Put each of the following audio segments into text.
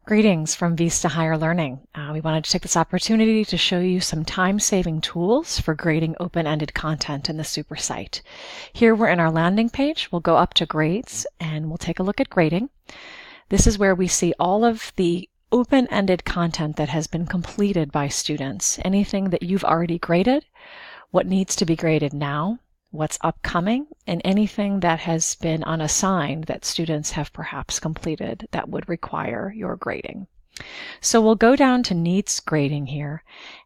Greetings from Vista Higher Learning. We wanted to take this opportunity to show you some time-saving tools for grading open-ended content in the Supersite. Here we're in our landing page. We'll go up to grades and we'll take a look at grading. This is where we see all of the open-ended content that has been completed by students. Anything that you've already graded, what needs to be graded now, what's upcoming, and anything that has been unassigned that students have perhaps completed that would require your grading. So we'll go down to Needs Grading here,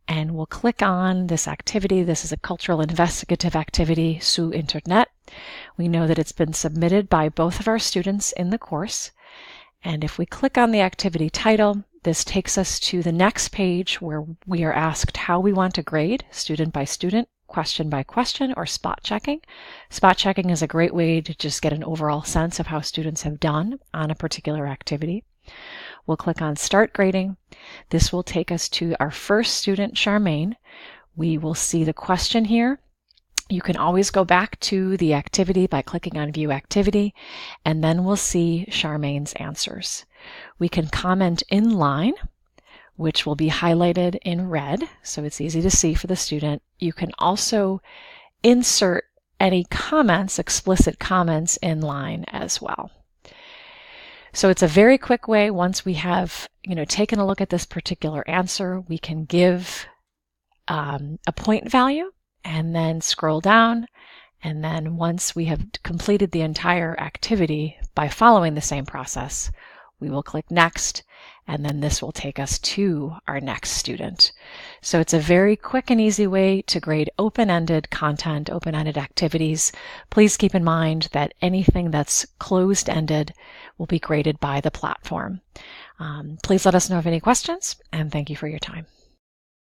and we'll click on this activity. This is a cultural investigative activity, Su Internet. We know that it's been submitted by both of our students in the course. And if we click on the activity title, this takes us to the next page where we are asked how we want to grade, student by student, question by question, or spot checking. Spot checking is a great way to just get an overall sense of how students have done on a particular activity. We'll click on Start Grading. This will take us to our first student, Charmaine. We will see the question here. You can always go back to the activity by clicking on View Activity, and then we'll see Charmaine's answers. We can comment in line, which will be highlighted in red, so it's easy to see for the student. You can also insert any comments, explicit comments, in line as well. So it's a very quick way. Once we have taken a look at this particular answer, we can give a point value and then scroll down. And then once we have completed the entire activity by following the same process, we will click Next, and then this will take us to our next student. So it's a very quick and easy way to grade open-ended content, open-ended activities. Please keep in mind that anything that's closed-ended will be graded by the platform. Please let us know of any questions, and thank you for your time.